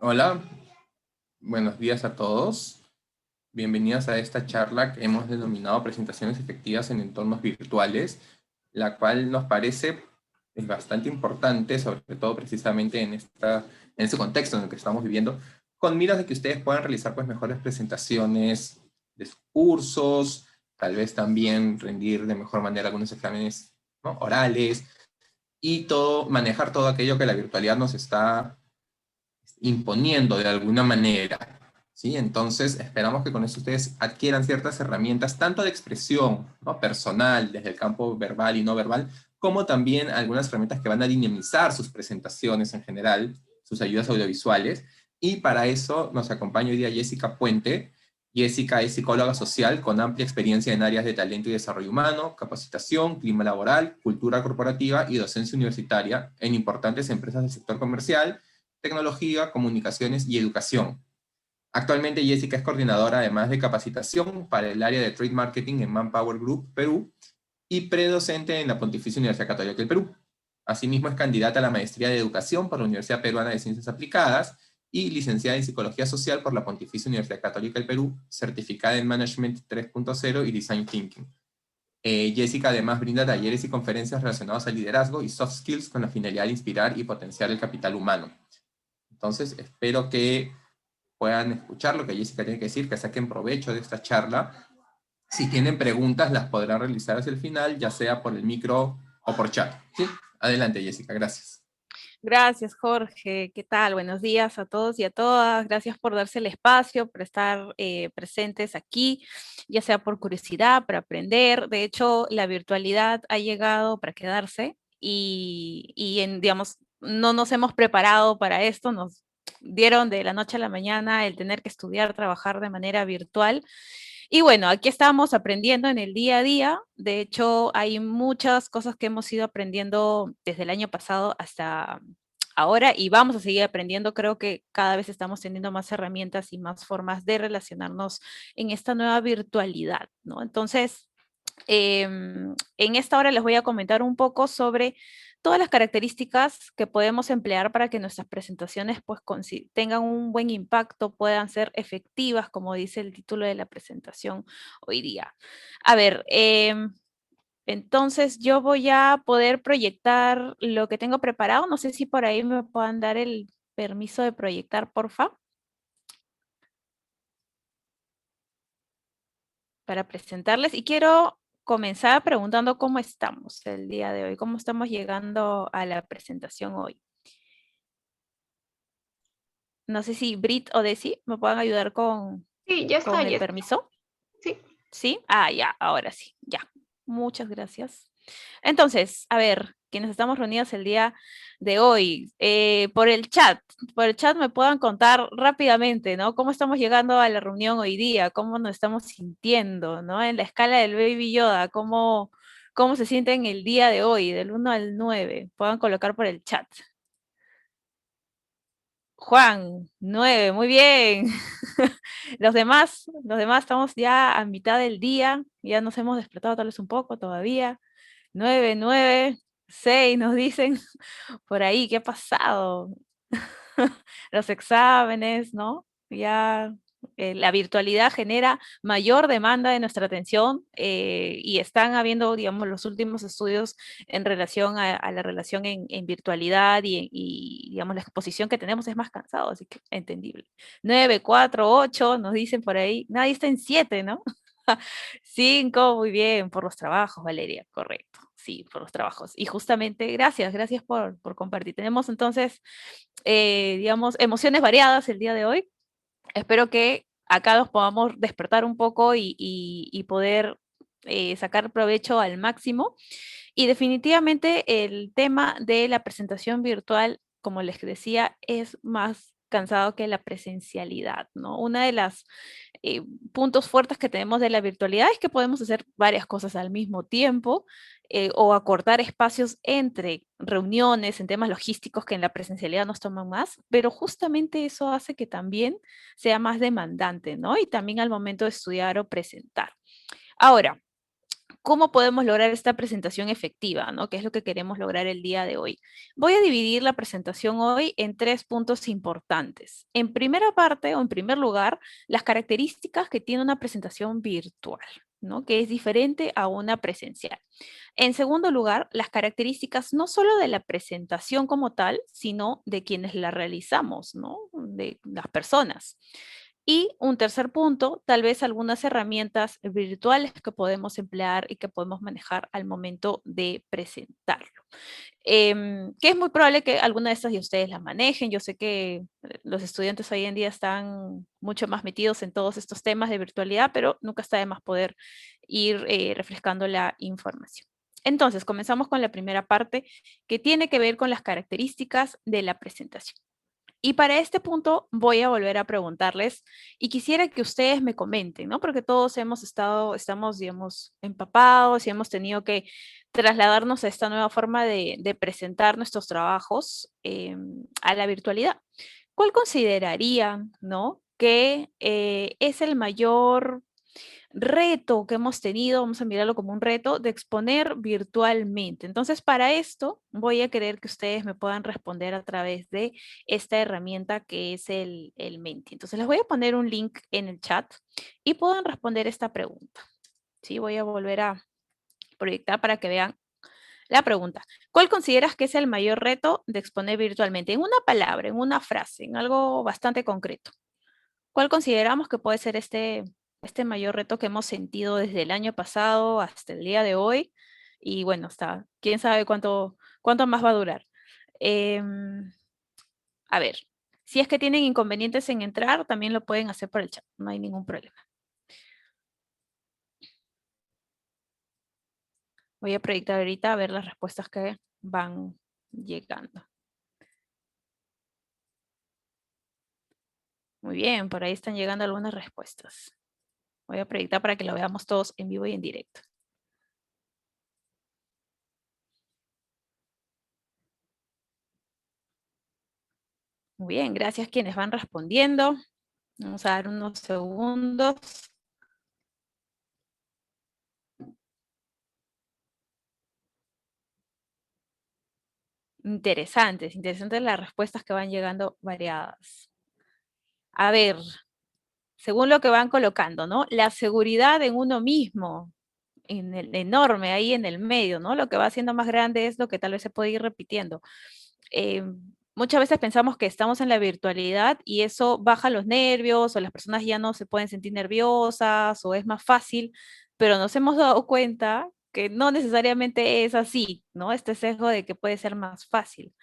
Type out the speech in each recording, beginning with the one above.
Hola, buenos días a todos. Bienvenidos a esta charla que hemos denominado presentaciones efectivas en entornos virtuales, la cual nos parece bastante importante, sobre todo precisamente en este contexto en el que estamos viviendo, con miras de que ustedes puedan realizar pues, mejores presentaciones de sus cursos, tal vez también rendir de mejor manera algunos exámenes, ¿no?, orales, y manejar todo aquello que la virtualidad nos está imponiendo de alguna manera, ¿sí? Entonces, esperamos que con eso ustedes adquieran ciertas herramientas, tanto de expresión, ¿no?, personal, desde el campo verbal y no verbal, como también algunas herramientas que van a dinamizar sus presentaciones en general, sus ayudas audiovisuales, y para eso nos acompaña hoy día Jessica Puente. Jessica es psicóloga social con amplia experiencia en áreas de talento y desarrollo humano, capacitación, clima laboral, cultura corporativa y docencia universitaria en importantes empresas del sector comercial, tecnología, comunicaciones y educación. Actualmente Jessica es coordinadora además de capacitación para el área de Trade Marketing en Manpower Group Perú y predocente en la Pontificia Universidad Católica del Perú. Asimismo es candidata a la maestría de educación por la Universidad Peruana de Ciencias Aplicadas y licenciada en Psicología Social por la Pontificia Universidad Católica del Perú, certificada en Management 3.0 y Design Thinking. Jessica además brinda talleres y conferencias relacionados al liderazgo y soft skills con la finalidad de inspirar y potenciar el capital humano. Entonces, espero que puedan escuchar lo que Jessica tiene que decir, que saquen provecho de esta charla. Si tienen preguntas, las podrán realizar hacia el final, ya sea por el micro o por chat. ¿Sí? Adelante, Jessica, gracias. Gracias, Jorge. ¿Qué tal? Buenos días a todos y a todas. Gracias por darse el espacio, por estar presentes aquí, ya sea por curiosidad, para aprender. De hecho, la virtualidad ha llegado para quedarse digamos, no nos hemos preparado para esto, nos dieron de la noche a la mañana el tener que estudiar, trabajar de manera virtual. Y bueno, aquí estamos aprendiendo en el día a día. De hecho, hay muchas cosas que hemos ido aprendiendo desde el año pasado hasta ahora y vamos a seguir aprendiendo. Creo que cada vez estamos teniendo más herramientas y más formas de relacionarnos en esta nueva virtualidad, ¿no? Entonces, en esta hora les voy a comentar un poco sobre todas las características que podemos emplear para que nuestras presentaciones pues tengan un buen impacto, puedan ser efectivas, como dice el título de la presentación hoy día. A ver, entonces yo voy a poder proyectar lo que tengo preparado. No sé si por ahí me puedan dar el permiso de proyectar, porfa, para presentarles. Y quiero comenzar preguntando cómo estamos el día de hoy, cómo estamos llegando a la presentación hoy. No sé si Brit o Desi me puedan ayudar Sí, ya está, con el ya está. permiso. Sí. ¿Sí? Ah, ya, ahora sí, ya. Muchas gracias. Entonces, a ver, quienes estamos reunidos el día de hoy, por el chat me puedan contar rápidamente, ¿no? ¿Cómo estamos llegando a la reunión hoy día? ¿Cómo nos estamos sintiendo, ¿no? En la escala del Baby Yoda, ¿cómo se sienten el día de hoy, del 1 al 9? Puedan colocar por el chat. Juan, 9, muy bien. Los demás estamos ya a mitad del día, ya nos hemos despertado tal vez un poco todavía. 9, 9, 6 nos dicen por ahí, ¿qué ha pasado? Los exámenes, ¿no? Ya la virtualidad genera mayor demanda de nuestra atención y están habiendo, digamos, los últimos estudios en relación a la relación en virtualidad digamos, la exposición que tenemos es más cansado, así que entendible. 9, 4, 8 nos dicen por ahí, nadie está en 7, ¿no? 5, muy bien, por los trabajos, Valeria, correcto. Sí, por los trabajos. Y justamente, gracias por compartir. Tenemos entonces, digamos, emociones variadas el día de hoy. Espero que acá nos podamos despertar un poco y poder sacar provecho al máximo. Y definitivamente el tema de la presentación virtual, como les decía, es más cansado que la presencialidad, ¿no? Una de las eh, puntos fuertes que tenemos de la virtualidad es que podemos hacer varias cosas al mismo tiempo o acortar espacios entre reuniones en temas logísticos que en la presencialidad nos toman más, pero justamente eso hace que también sea más demandante, ¿no? Y también al momento de estudiar o presentar. Ahora, ¿cómo podemos lograr esta presentación efectiva, ¿no? ¿Qué es lo que queremos lograr el día de hoy? Voy a dividir la presentación hoy en 3 puntos importantes. En primera parte, o en primer lugar, las características que tiene una presentación virtual, ¿no? Que es diferente a una presencial. En segundo lugar, las características no solo de la presentación como tal, sino de quienes la realizamos, ¿no? De las personas. Y un tercer punto, tal vez algunas herramientas virtuales que podemos emplear y que podemos manejar al momento de presentarlo. Que es muy probable que alguna de estas de ustedes las manejen. Yo sé que los estudiantes hoy en día están mucho más metidos en todos estos temas de virtualidad, pero nunca está de más poder ir refrescando la información. Entonces, comenzamos con la primera parte que tiene que ver con las características de la presentación. Y para este punto voy a volver a preguntarles y quisiera que ustedes me comenten, ¿no? Porque todos estamos, digamos, empapados y hemos tenido que trasladarnos a esta nueva forma de presentar nuestros trabajos a la virtualidad. ¿Cuál considerarían, ¿no? Que es el mayor reto que hemos tenido, vamos a mirarlo como un reto, de exponer virtualmente. Entonces, para esto voy a querer que ustedes me puedan responder a través de esta herramienta que es el Menti. Entonces, les voy a poner un link en el chat y puedan responder esta pregunta. Sí, voy a volver a proyectar para que vean la pregunta. ¿Cuál consideras que es el mayor reto de exponer virtualmente? En una palabra, en una frase, en algo bastante concreto. ¿Cuál consideramos que puede ser este mayor reto que hemos sentido desde el año pasado hasta el día de hoy? Y bueno, hasta quién sabe cuánto más va a durar. Em, a ver, si es que tienen inconvenientes en entrar, también lo pueden hacer por el chat, no hay ningún problema. Voy a proyectar ahorita a ver las respuestas que van llegando. Muy bien, por ahí están llegando algunas respuestas. Voy a proyectar para que lo veamos todos en vivo y en directo. Muy bien, gracias quienes van respondiendo. Vamos a dar unos segundos. Interesantes las respuestas que van llegando variadas. A ver, según lo que van colocando, ¿no? La seguridad en uno mismo, en el enorme ahí en el medio, ¿no? Lo que va haciendo más grande es lo que tal vez se puede ir repitiendo. Muchas veces pensamos que estamos en la virtualidad y eso baja los nervios o las personas ya no se pueden sentir nerviosas o es más fácil, pero nos hemos dado cuenta que no necesariamente es así, ¿no? Este sesgo de que puede ser más fácil.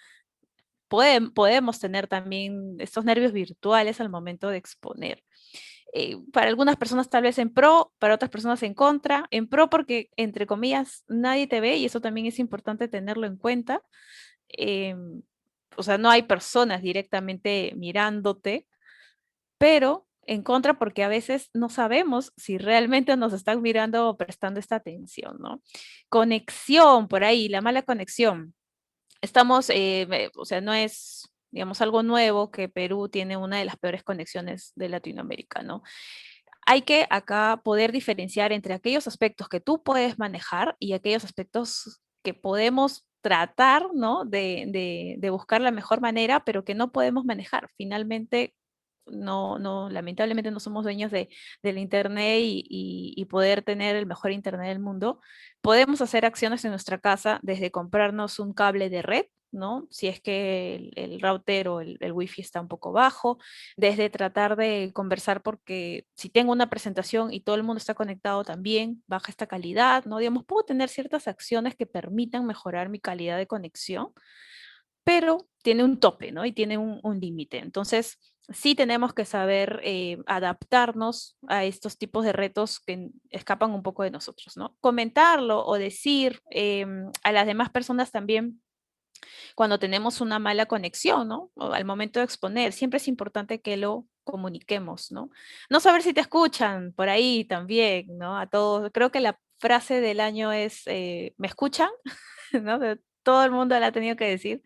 Podemos tener también estos nervios virtuales al momento de exponer. Para algunas personas tal vez en pro, para otras personas en contra. En pro porque, entre comillas, nadie te ve y eso también es importante tenerlo en cuenta. O sea, no hay personas directamente mirándote, pero en contra porque a veces no sabemos si realmente nos están mirando o prestando esta atención, ¿no? Conexión, por ahí, la mala conexión. Estamos, o sea, no es, digamos, algo nuevo que Perú tiene una de las peores conexiones de Latinoamérica, ¿no? Hay que acá poder diferenciar entre aquellos aspectos que tú puedes manejar y aquellos aspectos que podemos tratar, ¿no? De buscar la mejor manera, pero que no podemos manejar. Finalmente, lamentablemente no somos dueños del Internet y poder tener el mejor Internet del mundo. Podemos hacer acciones en nuestra casa desde comprarnos un cable de red, ¿no? Si es que el router o el wifi está un poco bajo, desde tratar de conversar porque si tengo una presentación y todo el mundo está conectado también, baja esta calidad, ¿no? Digamos, puedo tener ciertas acciones que permitan mejorar mi calidad de conexión, pero tiene un tope, ¿no? Y tiene un límite. Entonces, sí tenemos que saber adaptarnos a estos tipos de retos que escapan un poco de nosotros, ¿no? Comentarlo o decir a las demás personas también cuando tenemos una mala conexión, ¿no? O al momento de exponer, siempre es importante que lo comuniquemos, ¿no? No saber si te escuchan por ahí también, ¿no? A todos. Creo que la frase del año es, ¿me escuchan? ¿No? Todo el mundo la ha tenido que decir.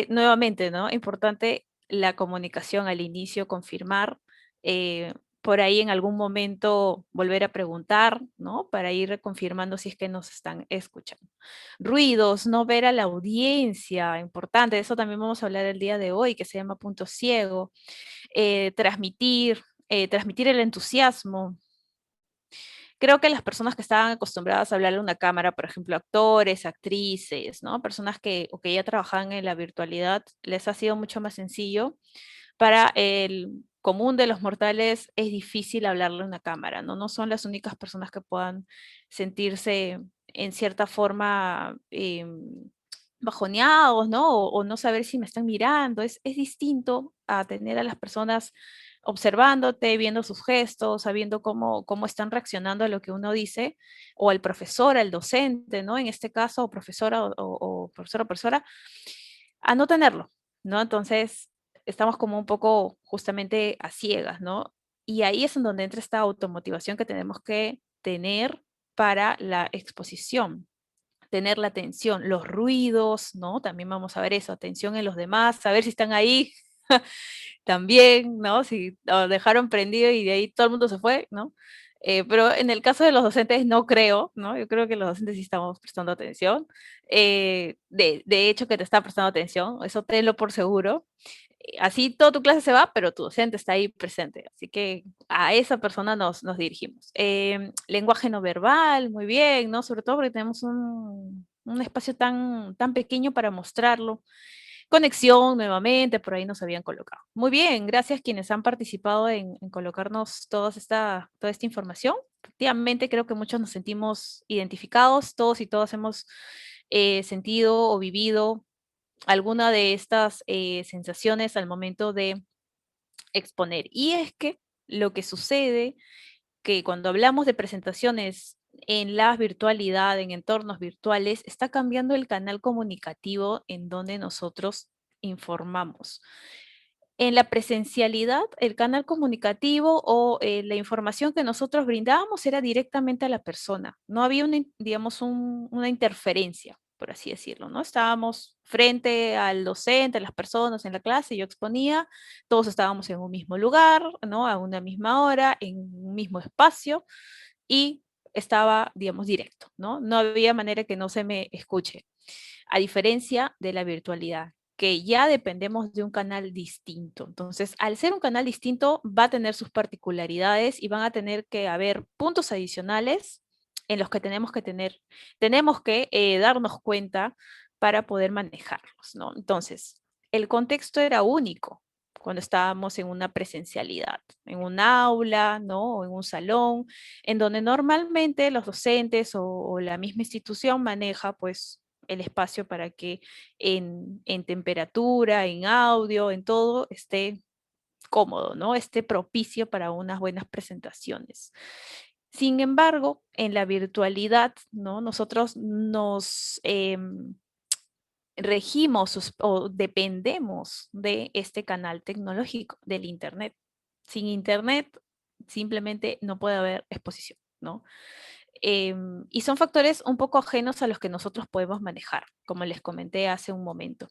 Nuevamente, ¿no? Importante la comunicación al inicio, confirmar. por ahí en algún momento volver a preguntar, ¿no? Para ir reconfirmando si es que nos están escuchando. Ruidos, no ver a la audiencia, importante, de eso también vamos a hablar el día de hoy, que se llama punto ciego. Transmitir el entusiasmo. Creo que las personas que estaban acostumbradas a hablarle a una cámara, por ejemplo, actores, actrices, ¿no? Personas o que ya trabajaban en la virtualidad, les ha sido mucho más sencillo. Para el común de los mortales es difícil hablarle a una cámara, ¿no? No son las únicas personas que puedan sentirse en cierta forma bajoneados, ¿no? O no saber si me están mirando. Es distinto a tener a las personas observándote, viendo sus gestos, sabiendo cómo están reaccionando a lo que uno dice, o al profesor, al docente, ¿no? En este caso, o profesora o profesor o profesora, a no tenerlo, ¿no? Entonces, estamos como un poco justamente a ciegas, ¿no? Y ahí es en donde entra esta automotivación que tenemos que tener para la exposición, tener la atención, los ruidos, ¿no? También vamos a ver eso, atención en los demás, saber si están ahí también, ¿no? Si lo dejaron prendido y de ahí todo el mundo se fue, ¿no? Pero en el caso de los docentes no creo, ¿no? Yo creo que los docentes sí estamos prestando atención. De hecho que te está prestando atención, eso tenlo por seguro. Así toda tu clase se va, pero tu docente está ahí presente. Así que a esa persona nos dirigimos. Lenguaje no verbal, muy bien, ¿no? Sobre todo porque tenemos un espacio tan pequeño para mostrarlo. Conexión nuevamente, por ahí nos habían colocado. Muy bien, gracias quienes han participado en colocarnos toda esta información. Efectivamente, creo que muchos nos sentimos identificados, todos y todas hemos sentido o vivido alguna de estas sensaciones al momento de exponer. Y es que lo que sucede, que cuando hablamos de presentaciones en la virtualidad, en entornos virtuales, está cambiando el canal comunicativo en donde nosotros informamos. En la presencialidad, el canal comunicativo o la información que nosotros brindábamos era directamente a la persona. No había digamos, una interferencia, por así decirlo, ¿no? Estábamos frente al docente, a las personas en la clase, yo exponía, todos estábamos en un mismo lugar, ¿no? A una misma hora, en un mismo espacio y estaba, digamos, directo, ¿no? No había manera que no se me escuche, a diferencia de la virtualidad, que ya dependemos de un canal distinto. Entonces, al ser un canal distinto, va a tener sus particularidades y van a tener que haber puntos adicionales en los que tenemos que darnos cuenta para poder manejarlos, ¿no? Entonces, el contexto era único cuando estábamos en una presencialidad, en un aula, ¿no? O en un salón, en donde normalmente los docentes o la misma institución maneja, pues, el espacio para que en temperatura, en audio, en todo, esté cómodo, ¿no? Esté propicio para unas buenas presentaciones. Sin embargo, en la virtualidad, ¿no? Nosotros nos regimos o dependemos de este canal tecnológico, del Internet. Sin Internet simplemente no puede haber exposición, ¿no? Y son factores un poco ajenos a los que nosotros podemos manejar, como les comenté hace un momento.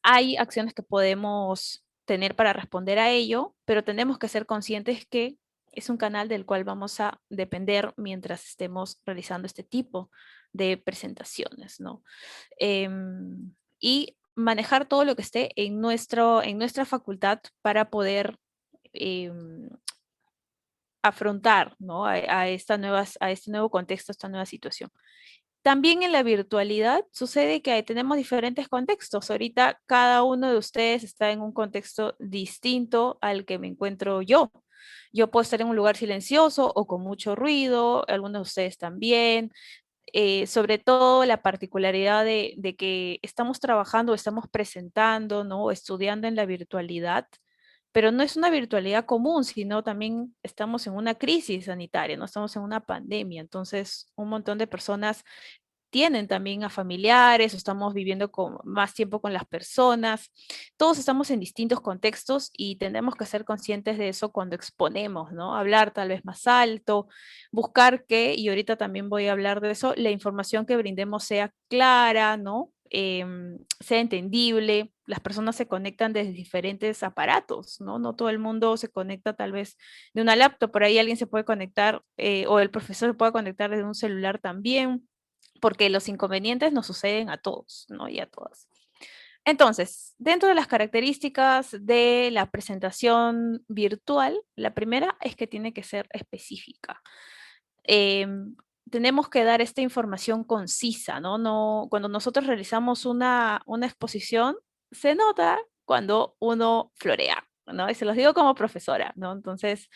Hay acciones que podemos tener para responder a ello, pero tenemos que ser conscientes que es un canal del cual vamos a depender mientras estemos realizando este tipo de presentaciones, ¿no? Y manejar todo lo que esté en nuestra facultad para poder em, afrontar, ¿no? A este nuevo contexto, a esta nueva situación. También en la virtualidad sucede que tenemos diferentes contextos. Ahorita cada uno de ustedes está en un contexto distinto al que me encuentro yo. Yo puedo estar en un lugar silencioso o con mucho ruido, algunos de ustedes también. Sobre todo la particularidad de que estamos trabajando, estamos presentando, ¿no? Estudiando en la virtualidad, pero no es una virtualidad común, sino también estamos en una crisis sanitaria, no estamos en una pandemia. Entonces, un montón de personas tienen también a familiares, o estamos viviendo con más tiempo con las personas. Todos estamos en distintos contextos y tenemos que ser conscientes de eso cuando exponemos, ¿no? Hablar tal vez más alto, buscar que, y ahorita también voy a hablar de eso, la información que brindemos sea clara, ¿no? sea entendible. Las personas se conectan desde diferentes aparatos, ¿no? No todo el mundo se conecta tal vez de una laptop, por ahí alguien se puede conectar, o el profesor puede conectar desde un celular también, porque los inconvenientes nos suceden a todos, ¿no? Y a todas. Entonces, dentro de las características de la presentación virtual, la primera es que tiene que ser específica. Em, Tenemos que dar esta información concisa, ¿no? Cuando nosotros realizamos una exposición, se nota cuando uno florea, ¿no? Y se los digo como profesora, ¿no? Entonces,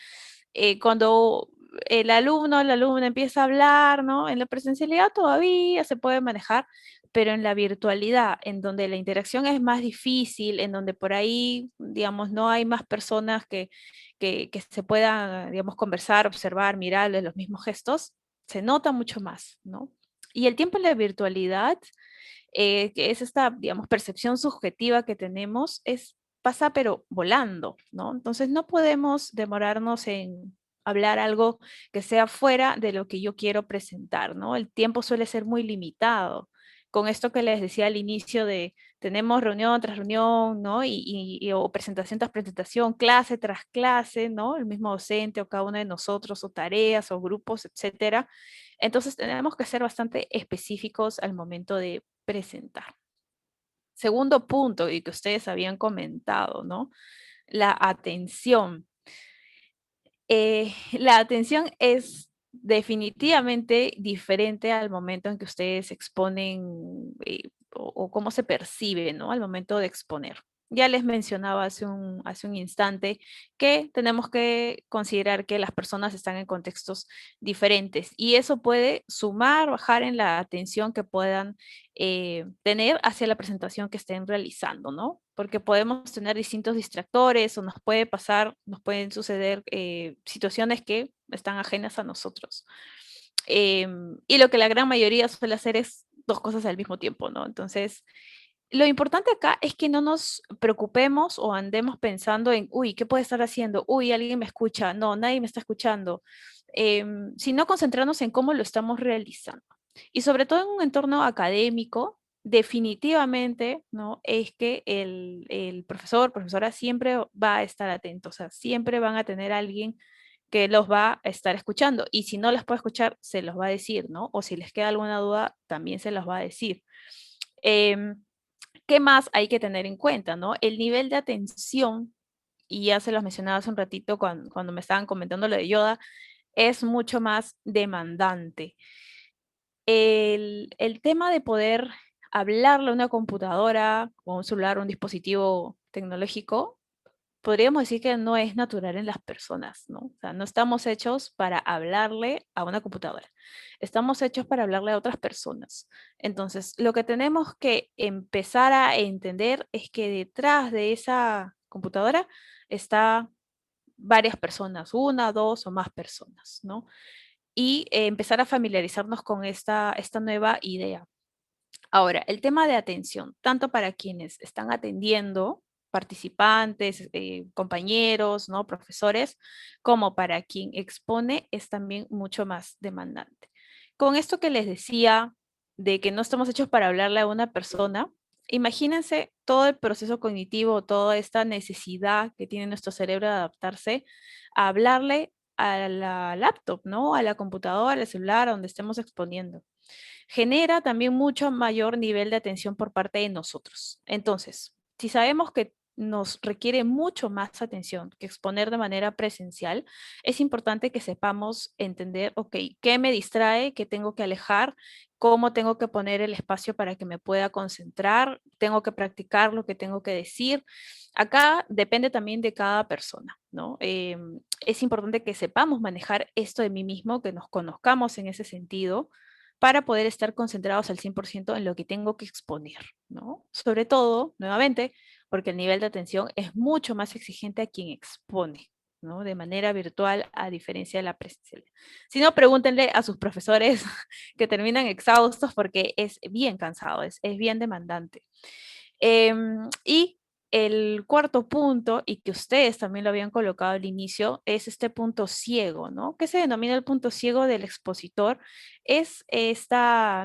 cuando el alumno o la alumna empieza a hablar, ¿no? En la presencialidad todavía se puede manejar, pero en la virtualidad, en donde la interacción es más difícil, en donde por ahí, digamos, no hay más personas que se puedan, digamos, conversar, observar, mirar los mismos gestos, se nota mucho más, ¿no? Y el tiempo en la virtualidad, que es esta, digamos, percepción subjetiva que tenemos, pasa pero volando, ¿no? Entonces no podemos demorarnos en hablar algo que sea fuera de lo que yo quiero presentar, ¿no? El tiempo suele ser muy limitado. Con esto que les decía al inicio de tenemos reunión tras reunión, ¿no? O presentación tras presentación, clase tras clase, ¿no? El mismo docente o cada uno de nosotros, o tareas o grupos, etcétera. Entonces tenemos que ser bastante específicos al momento de presentar. Segundo punto, y que ustedes habían comentado, ¿no? La atención. La atención es definitivamente diferente al momento en que ustedes exponen, o cómo se percibe, ¿no? Al momento de exponer. Ya les mencionaba hace un instante que tenemos que considerar que las personas están en contextos diferentes y eso puede sumar, bajar en la atención que puedan tener hacia la presentación que estén realizando, ¿no? Porque podemos tener distintos distractores o nos puede pasar, nos pueden suceder situaciones que están ajenas a nosotros. Y lo que la gran mayoría suele hacer es dos cosas al mismo tiempo, ¿no? Entonces, lo importante acá es que no nos preocupemos o andemos pensando en, uy, ¿qué puede estar haciendo? Uy, alguien me escucha. No, nadie me está escuchando. Sino concentrarnos en cómo lo estamos realizando. Y sobre todo en un entorno académico, definitivamente, ¿no? Es que el profesor, profesora siempre va a estar atento, o sea, siempre van a tener a alguien que los va a estar escuchando. Y si no los puede escuchar, se los va a decir, ¿no? O si les queda alguna duda, también se los va a decir. ¿Qué más hay que tener en cuenta, no? El nivel de atención, y ya se los mencionaba hace un ratito cuando me estaban comentando lo de Yoda, es mucho más demandante. El tema de poder hablarle a una computadora o un celular, un dispositivo tecnológico, podríamos decir que no es natural en las personas, ¿no? O sea, no estamos hechos para hablarle a una computadora. Estamos hechos para hablarle a otras personas. Entonces, lo que tenemos que empezar a entender es que detrás de esa computadora está varias personas, una, dos o más personas, ¿no? Y empezar a familiarizarnos con esta nueva idea. Ahora, el tema de atención, tanto para quienes están atendiendo, participantes, compañeros, ¿no? Profesores, como para quien expone, es también mucho más demandante. Con esto que les decía de que no estamos hechos para hablarle a una persona, imagínense todo el proceso cognitivo, toda esta necesidad que tiene nuestro cerebro de adaptarse a hablarle a la laptop, ¿no? A la computadora, al celular, a donde estemos exponiendo genera también mucho mayor nivel de atención por parte de nosotros. Entonces, si sabemos que nos requiere mucho más atención que exponer de manera presencial, es importante que sepamos entender, ok, qué me distrae, qué tengo que alejar, cómo tengo que poner el espacio para que me pueda concentrar, tengo que practicar lo que tengo que decir. Acá depende también de cada persona, ¿no? Es importante que sepamos manejar esto de mí mismo, que nos conozcamos en ese sentido para poder estar concentrados al 100% en lo que tengo que exponer, ¿no? Sobre todo, nuevamente, porque el nivel de atención es mucho más exigente a quien expone, ¿no? De manera virtual, a diferencia de la presencial. Si no, pregúntenle a sus profesores que terminan exhaustos porque es bien cansado, es bien demandante. Y el cuarto punto, y que ustedes también lo habían colocado al inicio, es este punto ciego, ¿no? ¿Qué se denomina el punto ciego del expositor? Es este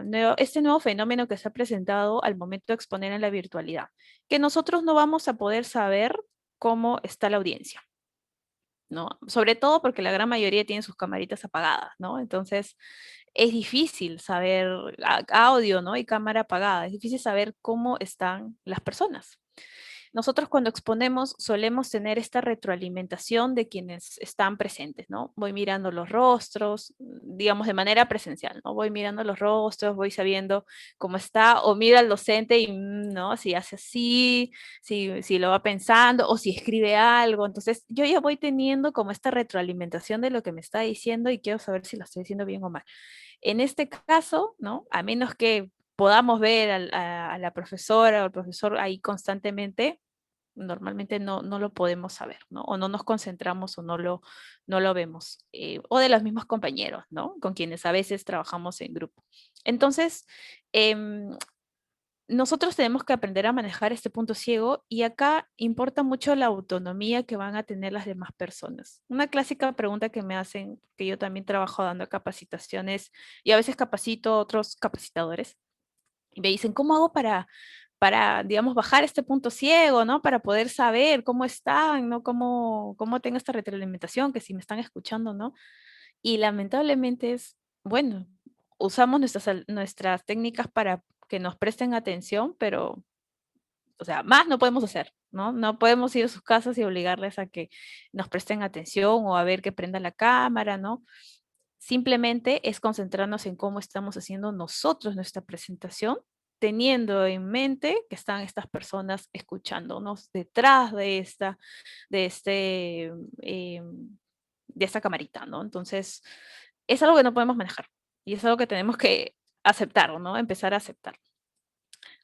nuevo fenómeno que se ha presentado al momento de exponer en la virtualidad, que nosotros no vamos a poder saber cómo está la audiencia, ¿no? Sobre todo porque la gran mayoría tiene sus camaritas apagadas, ¿no? Entonces, es difícil saber audio, ¿no? Y cámara apagada, es difícil saber cómo están las personas. Nosotros cuando exponemos solemos tener esta retroalimentación de quienes están presentes, ¿no? Voy mirando los rostros, digamos de manera presencial, ¿no? Voy mirando los rostros, voy sabiendo cómo está, o mira al docente y, ¿no? Si hace así, si lo va pensando, o si escribe algo. Entonces, yo ya voy teniendo como esta retroalimentación de lo que me está diciendo y quiero saber si lo estoy diciendo bien o mal. En este caso, ¿no? A menos que podamos ver a la profesora o al profesor ahí constantemente, normalmente no lo podemos saber, ¿no? O no nos concentramos o no lo vemos. O de los mismos compañeros, ¿no? Con quienes a veces trabajamos en grupo. Entonces, em, nosotros tenemos que aprender a manejar este punto ciego y acá importa mucho la autonomía que van a tener las demás personas. Una clásica pregunta que me hacen, que yo también trabajo dando capacitaciones y a veces capacito a otros capacitadores y me dicen, ¿cómo hago digamos, bajar este punto ciego, ¿no? Para poder saber cómo están, ¿no? Cómo tengo esta retroalimentación, que si me están escuchando, ¿no? Y lamentablemente es, bueno, usamos nuestras técnicas para que nos presten atención, pero, o sea, más no podemos hacer, ¿no? No podemos ir a sus casas y obligarles a que nos presten atención o a ver que prenda la cámara, ¿no? Simplemente es concentrarnos en cómo estamos haciendo nosotros nuestra presentación, teniendo en mente que están estas personas escuchándonos detrás de este, de esta camarita, ¿no? Entonces, es algo que no podemos manejar y es algo que tenemos que aceptar, ¿no? Empezar a aceptar.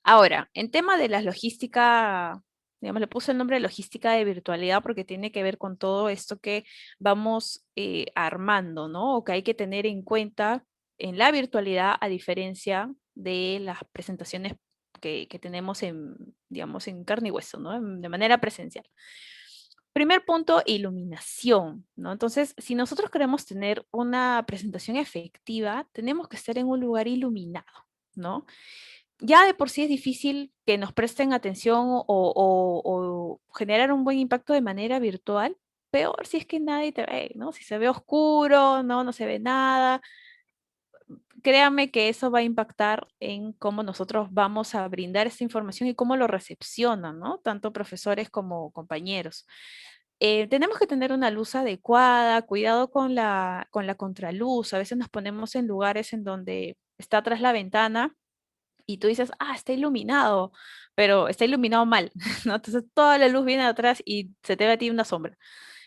Ahora, en tema de la logística, digamos, le puse el nombre de logística de virtualidad porque tiene que ver con todo esto que vamos armando, ¿no? O que hay que tener en cuenta en la virtualidad a diferencia de las presentaciones que tenemos en, digamos, en carne y hueso, ¿no? De manera presencial. Primer punto, iluminación, ¿no? Entonces, si nosotros queremos tener una presentación efectiva, tenemos que estar en un lugar iluminado, ¿no? Ya de por sí es difícil que nos presten atención o generar un buen impacto de manera virtual, peor si es que nadie te ve, ¿no? Si se ve oscuro, no se ve nada, créanme que eso va a impactar en cómo nosotros vamos a brindar esta información y cómo lo recepcionan, ¿no? Tanto profesores como compañeros. Tenemos que tener una luz adecuada, cuidado con la contraluz. A veces nos ponemos en lugares en donde está atrás la ventana y tú dices, ah, está iluminado, pero está iluminado mal, ¿no? Entonces toda la luz viene de atrás y se te ve a ti una sombra.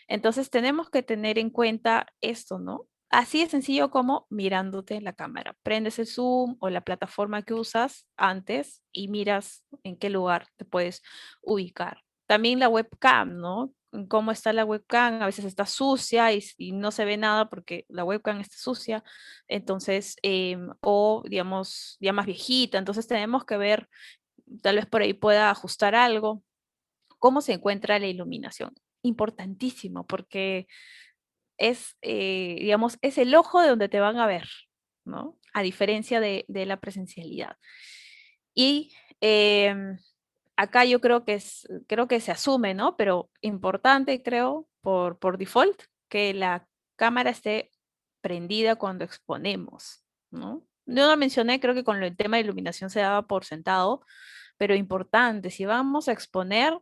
Entonces tenemos que tener en cuenta esto, ¿no? Así de sencillo como mirándote en la cámara. Prendes el Zoom o la plataforma que usas antes y miras en qué lugar te puedes ubicar. También la webcam, ¿no? Cómo está la webcam, a veces está sucia y no se ve nada porque la webcam está sucia, entonces, o digamos, ya más viejita, entonces tenemos que ver, tal vez por ahí pueda ajustar algo. ¿Cómo se encuentra la iluminación? Importantísimo, porque es, digamos, es el ojo de donde te van a ver, ¿no? A diferencia de la presencialidad. Y acá yo creo que se asume, ¿no? Pero importante, creo, por default, que la cámara esté prendida cuando exponemos, ¿no? Yo no mencioné, creo que con el tema de iluminación se daba por sentado, pero importante, si vamos a exponer,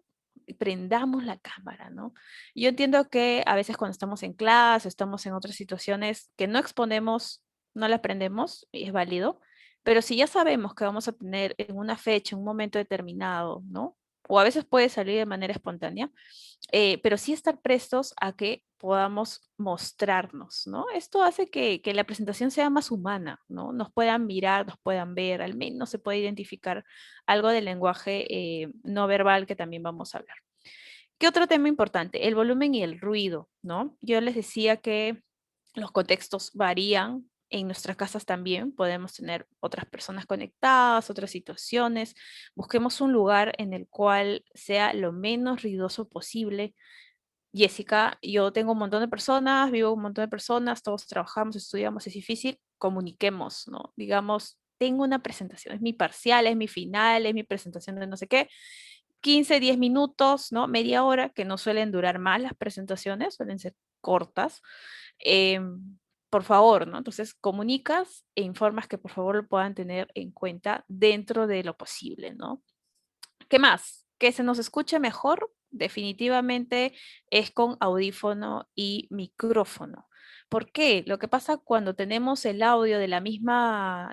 prendamos la cámara, ¿no? Yo entiendo que a veces cuando estamos en clase, estamos en otras situaciones que no exponemos, no la prendemos, y es válido, pero si ya sabemos que vamos a tener en una fecha, en un momento determinado, ¿no? O a veces puede salir de manera espontánea, pero sí estar prestos a que podamos mostrarnos, ¿no? Esto hace que la presentación sea más humana, ¿no? Nos puedan mirar, nos puedan ver, al menos se puede identificar algo del lenguaje no verbal que también vamos a hablar. ¿Qué otro tema importante? El volumen y el ruido, ¿no? Yo les decía que los contextos varían En nuestras casas también podemos tener otras personas conectadas, otras situaciones. Busquemos un lugar en el cual sea lo menos ruidoso posible. Jessica, yo tengo un montón de personas, vivo con un montón de personas, todos trabajamos, estudiamos, es difícil, comuniquemos, ¿no? Digamos, tengo una presentación, es mi parcial, es mi final, es mi presentación de no sé qué, 15, 10 minutos, ¿no? Media hora, que no suelen durar más las presentaciones, suelen ser cortas. Por favor, ¿no? Entonces, comunicas e informas que por favor lo puedan tener en cuenta dentro de lo posible, ¿no? ¿Qué más? Que se nos escuche mejor, definitivamente es con audífono y micrófono. ¿Por qué? Lo que pasa cuando tenemos el audio de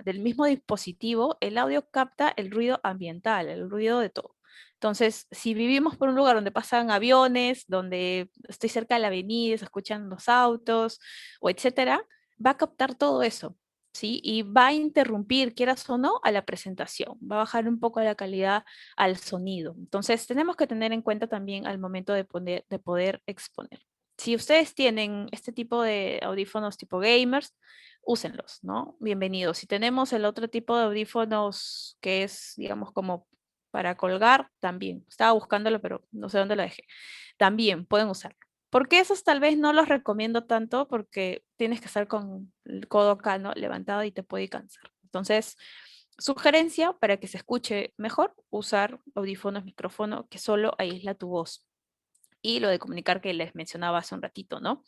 del mismo dispositivo, el audio capta el ruido ambiental, el ruido de todo. Entonces, si vivimos por un lugar donde pasan aviones, donde estoy cerca de la avenida, se escuchan los autos, o etcétera, va a captar todo eso. ¿Sí? Y va a interrumpir, quieras o no, a la presentación, va a bajar un poco la calidad al sonido. Entonces, tenemos que tener en cuenta también al momento de poder exponer. Si ustedes tienen este tipo de audífonos tipo gamers, úsenlos, ¿no? Bienvenidos. Si tenemos el otro tipo de audífonos que es, digamos, como para colgar, también. Estaba buscándolo, pero no sé dónde lo dejé. También pueden usarlo. Porque esos tal vez no los recomiendo tanto porque tienes que estar con el codo acá, ¿no? Levantado y te puede cansar. Entonces, sugerencia para que se escuche mejor, usar audífonos, micrófono que solo aísla tu voz. Y lo de comunicar que les mencionaba hace un ratito, ¿no?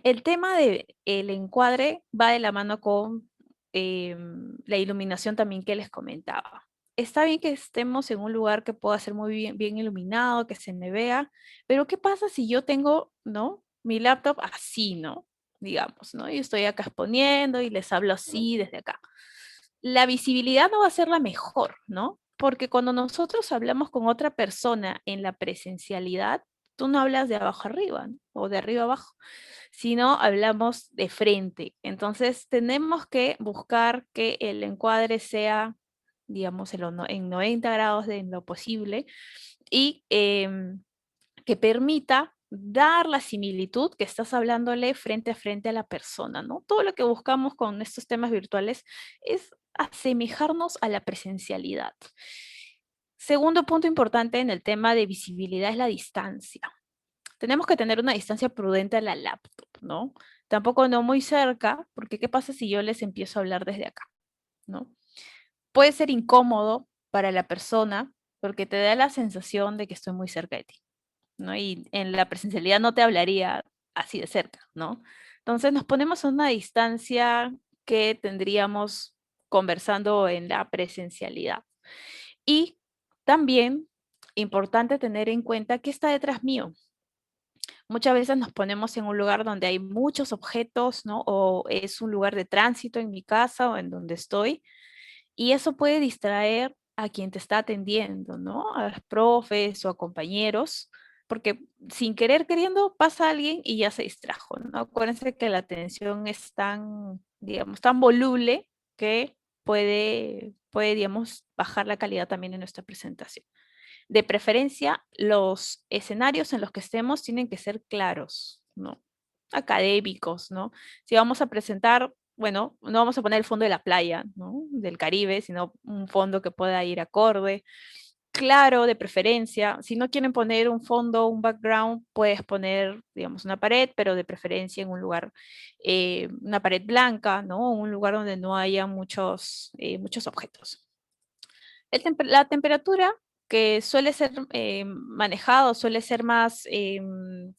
El tema del encuadre va de la mano con la iluminación también que les comentaba. Está bien que estemos en un lugar que pueda ser muy bien iluminado, que se me vea, pero ¿qué pasa si yo tengo, ¿no? Mi laptop así, ¿no? Digamos, ¿no? Y estoy acá exponiendo y les hablo así desde acá. La visibilidad no va a ser la mejor, ¿no? Porque cuando nosotros hablamos con otra persona en la presencialidad, tú no hablas de abajo arriba, ¿no? O de arriba abajo, sino hablamos de frente. Entonces, tenemos que buscar que el encuadre sea, digamos, en 90 grados de en lo posible y que permita dar la similitud que estás hablándole frente a frente a la persona, ¿no? Todo lo que buscamos con estos temas virtuales es asemejarnos a la presencialidad. Segundo punto importante en el tema de visibilidad es la distancia. Tenemos que tener una distancia prudente a la laptop, ¿no? Tampoco no muy cerca, porque ¿qué pasa si yo les empiezo a hablar desde acá, ¿no? Puede ser incómodo para la persona porque te da la sensación de que estoy muy cerca de ti, ¿no? Y en la presencialidad no te hablaría así de cerca, ¿no? Entonces nos ponemos a una distancia que tendríamos conversando en la presencialidad. Y también importante tener en cuenta qué está detrás mío. Muchas veces nos ponemos en un lugar donde hay muchos objetos, ¿no? O es un lugar de tránsito en mi casa o en donde estoy, y eso puede distraer a quien te está atendiendo, ¿no? A los profes o a compañeros, porque sin querer queriendo pasa alguien y ya se distrajo, ¿no? Acuérdense que la atención es tan, digamos, tan voluble que digamos, bajar la calidad también de nuestra presentación. De preferencia, los escenarios en los que estemos tienen que ser claros, ¿no? Académicos, ¿no? Si vamos a presentar, bueno, no vamos a poner el fondo de la playa, ¿no? Del Caribe, sino un fondo que pueda ir acorde. Claro, de preferencia. Si no quieren poner un fondo, un background, puedes poner, digamos, una pared, pero de preferencia en un lugar, una pared blanca, ¿no? Un lugar donde no haya muchos objetos. La temperatura que suele ser manejado, suele ser más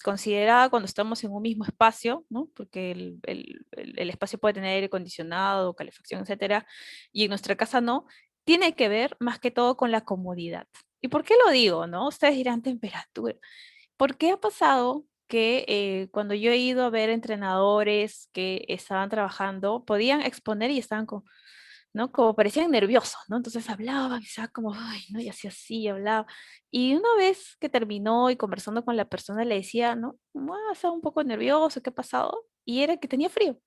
considerada cuando estamos en un mismo espacio, ¿no? Porque el espacio puede tener aire acondicionado, calefacción, etcétera, y en nuestra casa no, tiene que ver más que todo con la comodidad. ¿Y por qué lo digo, no? Ustedes dirán temperatura. ¿Por qué ha pasado que cuando yo he ido a ver entrenadores que estaban trabajando, podían exponer y estaban con, ¿no? Como parecían nerviosos, ¿no? Entonces hablaban, y estaba como, ay, ¿no? Y hacía así, hablaba. Y una vez que terminó y conversando con la persona, le decía, ¿no? Ah, estaba un poco nervioso, ¿qué ha pasado? Y era que tenía frío.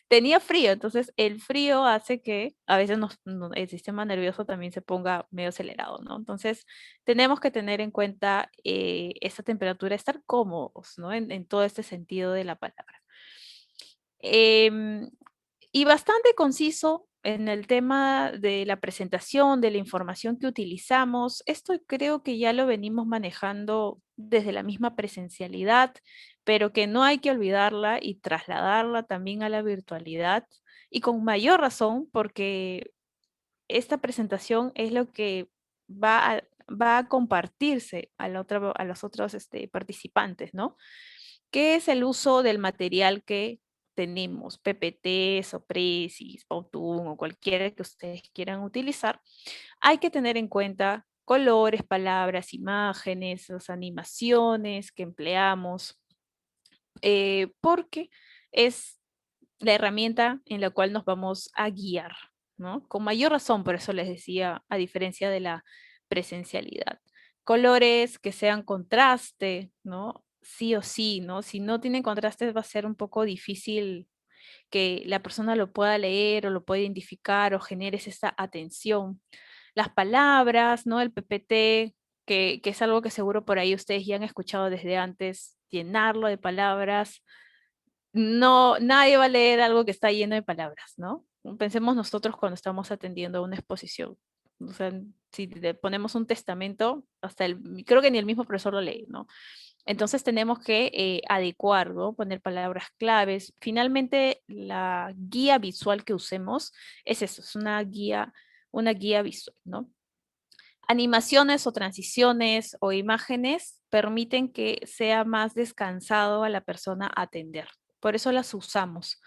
Tenía frío, entonces el frío hace que a veces el sistema nervioso también se ponga medio acelerado, ¿no? Entonces tenemos que tener en cuenta esta temperatura, estar cómodos, ¿no? En todo este sentido de la palabra. Em, y bastante conciso en el tema de la presentación, de la información que utilizamos. Esto creo que ya lo venimos manejando desde la misma presencialidad, pero que no hay que olvidarla y trasladarla también a la virtualidad. Y con mayor razón, porque esta presentación es lo que va a compartirse a los otros participantes, ¿no? ¿Qué es el uso del material que tenemos? PPTs o Prezi, Powtoon o cualquiera que ustedes quieran utilizar. Hay que tener en cuenta colores, palabras, imágenes, las animaciones que empleamos, porque es la herramienta en la cual nos vamos a guiar, ¿no? Con mayor razón, por eso les decía, a diferencia de la presencialidad. Colores que sean contraste, ¿no? Sí o sí, ¿no? Si no tienen contrastes va a ser un poco difícil que la persona lo pueda leer o lo pueda identificar o generes esa atención. Las palabras, ¿no? El PPT, que es algo que seguro por ahí ustedes ya han escuchado desde antes, llenarlo de palabras, no, nadie va a leer algo que está lleno de palabras, ¿no? Pensemos nosotros cuando estamos atendiendo una exposición. O sea, si le ponemos un testamento, creo que ni el mismo profesor lo lee, ¿no? Entonces tenemos que adecuar, ¿no? Poner palabras claves. Finalmente, la guía visual que usemos es eso, es una guía visual, ¿no? Animaciones o transiciones o imágenes permiten que sea más descansado a la persona atender. Por eso las usamos,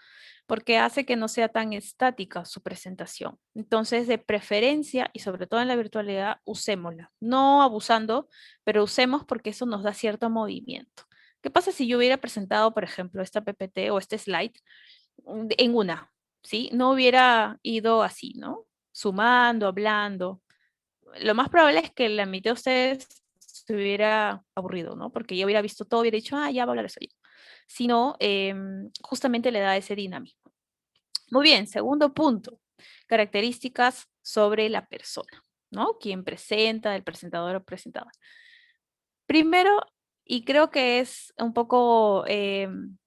porque hace que no sea tan estática su presentación. Entonces, de preferencia y sobre todo en la virtualidad, usémosla. No abusando, pero usemos porque eso nos da cierto movimiento. ¿Qué pasa si yo hubiera presentado, por ejemplo, esta PPT o este slide en una, ¿sí? No hubiera ido así, ¿no? Sumando, hablando, lo más probable es que la mitad de ustedes se hubiera aburrido, ¿no? Porque ya hubiera visto todo, hubiera dicho, ah, ya va a hablar eso ya. Sino, justamente le da ese dinamismo. Muy bien, segundo punto, características sobre la persona, ¿no? Quien presenta, el presentador o presentador. Primero, y creo que es un poco, en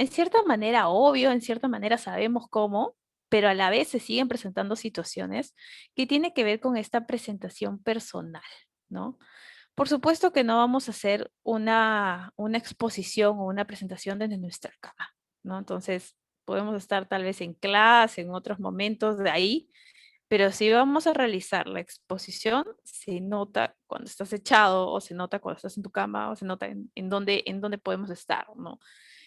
cierta manera obvio, en cierta manera sabemos cómo, pero a la vez se siguen presentando situaciones que tienen que ver con esta presentación personal, ¿no? Por supuesto que no vamos a hacer una exposición o una presentación desde nuestra cama, ¿no? Entonces, podemos estar tal vez en clase, en otros momentos de ahí, pero si vamos a realizar la exposición, se nota cuando estás echado, o se nota cuando estás en tu cama, o se nota en dónde podemos estar, ¿no?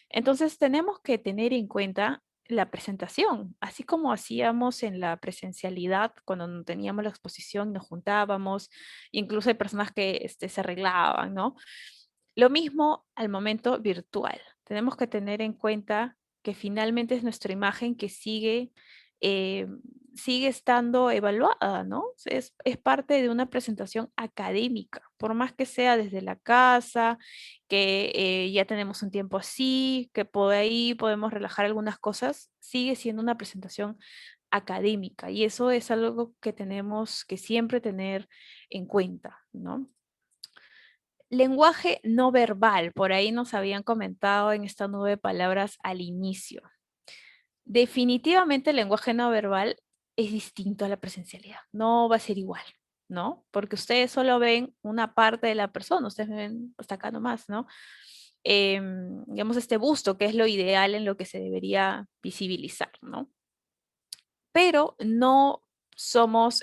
Entonces tenemos que tener en cuenta la presentación, así como hacíamos en la presencialidad, cuando no teníamos la exposición, nos juntábamos, incluso hay personas que se arreglaban, ¿no? Lo mismo al momento virtual. Tenemos que tener en cuenta que finalmente es nuestra imagen que eh, sigue estando evaluada, ¿no? Es parte de una presentación académica, por más que sea desde la casa, que ya tenemos un tiempo así, que por ahí podemos relajar algunas cosas, sigue siendo una presentación académica y eso es algo que tenemos que siempre tener en cuenta, ¿no? Lenguaje no verbal, por ahí nos habían comentado en esta nube de palabras al inicio. Definitivamente el lenguaje no verbal es distinto a la presencialidad, no va a ser igual, ¿no? Porque ustedes solo ven una parte de la persona, ustedes ven hasta acá nomás, ¿no? Digamos, este busto, que es lo ideal en lo que se debería visibilizar, ¿no? Pero no somos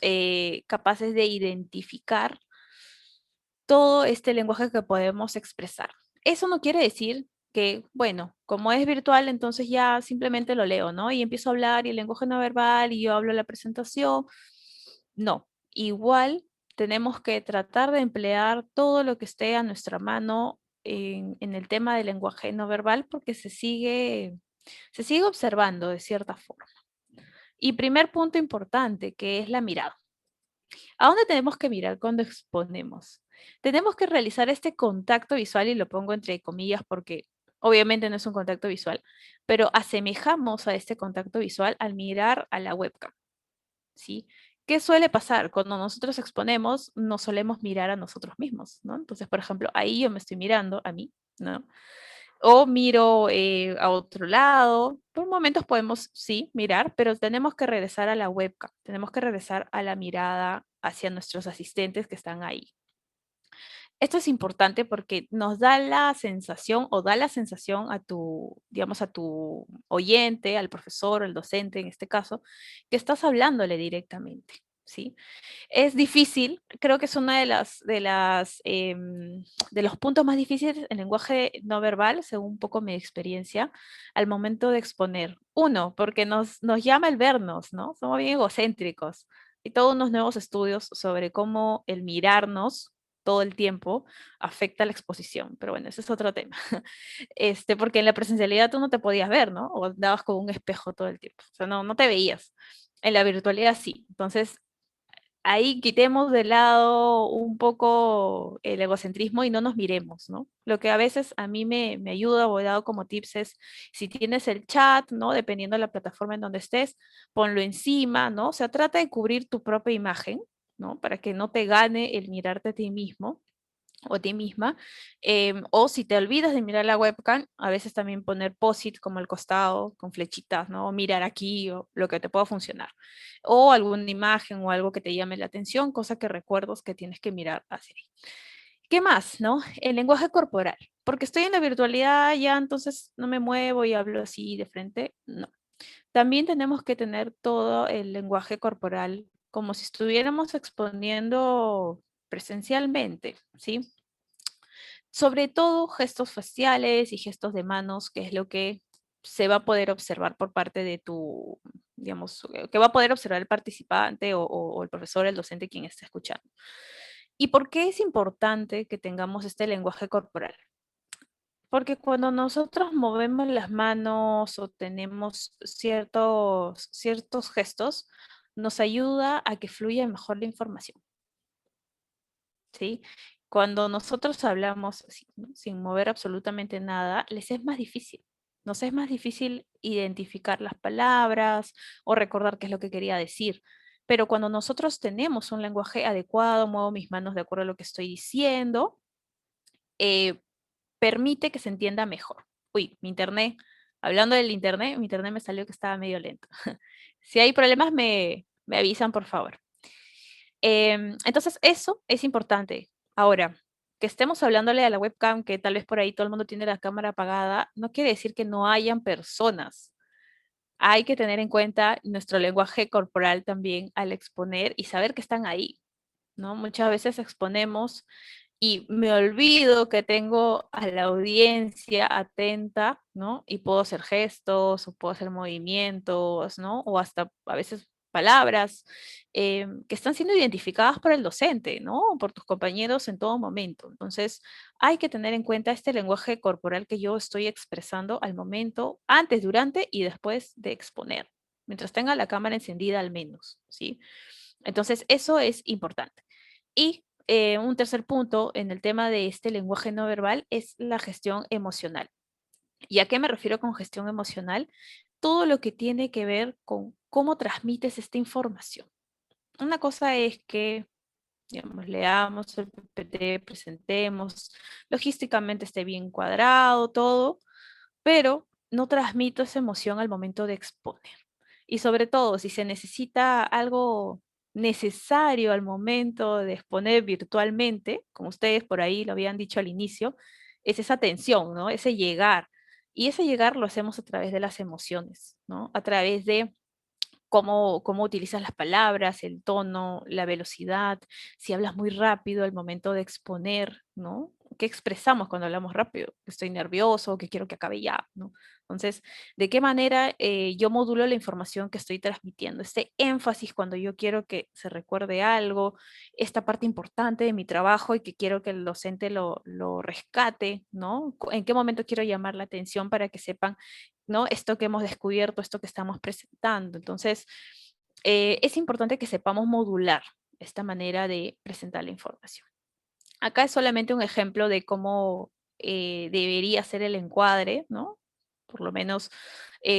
capaces de identificar todo este lenguaje que podemos expresar. Eso no quiere decir que, bueno, como es virtual, entonces ya simplemente lo leo, ¿no? Y empiezo a hablar y el lenguaje no verbal y yo hablo la presentación. No, igual tenemos que tratar de emplear todo lo que esté a nuestra mano en el tema del lenguaje no verbal porque se sigue observando de cierta forma. Y primer punto importante, que es la mirada. ¿A dónde tenemos que mirar cuando exponemos? Tenemos que realizar este contacto visual y lo pongo entre comillas porque obviamente no es un contacto visual, pero asemejamos a este contacto visual al mirar a la webcam, ¿sí? ¿Qué suele pasar? Cuando nosotros exponemos, nos solemos mirar a nosotros mismos, ¿no? Entonces, por ejemplo, ahí yo me estoy mirando a mí, ¿no? o miro a otro lado. Por momentos podemos, sí, mirar, pero tenemos que regresar a la webcam, tenemos que regresar a la mirada hacia nuestros asistentes que están ahí. Esto es importante porque nos da la sensación o da la sensación a tu, digamos, a tu oyente, al profesor, al docente en este caso, que estás hablándole directamente, ¿sí? Es difícil, creo que es una de los puntos más difíciles en lenguaje no verbal, según un poco mi experiencia, al momento de exponer. Uno, porque nos llama el vernos, ¿no? Somos bien egocéntricos. Y todos unos nuevos estudios sobre cómo el mirarnos todo el tiempo afecta la exposición. Pero bueno, ese es otro tema. Porque en la presencialidad tú no te podías ver, ¿no? O andabas con un espejo todo el tiempo. O sea, no te veías. En la virtualidad sí. Entonces, ahí quitemos de lado un poco el egocentrismo y no nos miremos, ¿no? Lo que a veces a mí me ayuda o he dado como tips es, si tienes el chat, ¿no? Dependiendo de la plataforma en donde estés, ponlo encima, ¿no? O sea, trata de cubrir tu propia imagen, ¿no? Para que no te gane el mirarte a ti mismo o a ti misma. O si te olvidas de mirar la webcam, a veces también poner post-it como al costado, con flechitas, ¿no? O mirar aquí o lo que te pueda funcionar. O alguna imagen o algo que te llame la atención, cosa que recuerdos que tienes que mirar hacia ahí. ¿Qué más, no? El lenguaje corporal. Porque estoy en la virtualidad ya, entonces no me muevo y hablo así de frente. No. También tenemos que tener todo el lenguaje corporal como si estuviéramos exponiendo presencialmente, ¿sí? Sobre todo gestos faciales y gestos de manos, que es lo que se va a poder observar por parte de tu, digamos, que va a poder observar el participante o el profesor, el docente, quien está escuchando. ¿Y por qué es importante que tengamos este lenguaje corporal? Porque cuando nosotros movemos las manos o tenemos ciertos gestos, nos ayuda a que fluya mejor la información. ¿Sí? Cuando nosotros hablamos así, ¿no? Sin mover absolutamente nada, les es más difícil. Nos es más difícil identificar las palabras o recordar qué es lo que quería decir. Pero cuando nosotros tenemos un lenguaje adecuado, muevo mis manos de acuerdo a lo que estoy diciendo, eh, permite que se entienda mejor. Uy, mi internet, hablando del internet, mi internet me salió que estaba medio lento. Si hay problemas, me avisan, por favor. Entonces, eso es importante. Ahora, que estemos hablándole a la webcam, que tal vez por ahí todo el mundo tiene la cámara apagada, no quiere decir que no hayan personas. Hay que tener en cuenta nuestro lenguaje corporal también al exponer y saber que están ahí, ¿no? Muchas veces exponemos y me olvido que tengo a la audiencia atenta, ¿no? Y puedo hacer gestos o puedo hacer movimientos, ¿no? O hasta a veces palabras que están siendo identificadas por el docente, ¿no? O por tus compañeros en todo momento. Entonces, hay que tener en cuenta este lenguaje corporal que yo estoy expresando al momento, antes, durante y después de exponer, mientras tenga la cámara encendida al menos, ¿sí? Entonces, eso es importante. Y un tercer punto en el tema de este lenguaje no verbal es la gestión emocional. ¿Y a qué me refiero con gestión emocional? Todo lo que tiene que ver con cómo transmites esta información. Una cosa es que, digamos, leamos el PPT, presentemos, logísticamente esté bien cuadrado, todo, pero no transmito esa emoción al momento de exponer. Y sobre todo, si se necesita algo necesario al momento de exponer virtualmente, como ustedes por ahí lo habían dicho al inicio, es esa tensión, ¿no? Ese llegar. Y ese llegar lo hacemos a través de las emociones, ¿no? A través de cómo utilizas las palabras, el tono, la velocidad, si hablas muy rápido al momento de exponer, ¿no? ¿Qué expresamos cuando hablamos rápido? Que estoy nervioso, que quiero que acabe ya, ¿no? Entonces, ¿de qué manera yo modulo la información que estoy transmitiendo? Este énfasis cuando yo quiero que se recuerde algo, esta parte importante de mi trabajo y que quiero que el docente lo rescate, ¿no? ¿En qué momento quiero llamar la atención para que sepan, ¿no? Esto que hemos descubierto, esto que estamos presentando. Entonces, es importante que sepamos modular esta manera de presentar la información. Acá es solamente un ejemplo de cómo debería ser el encuadre, ¿no? Por lo menos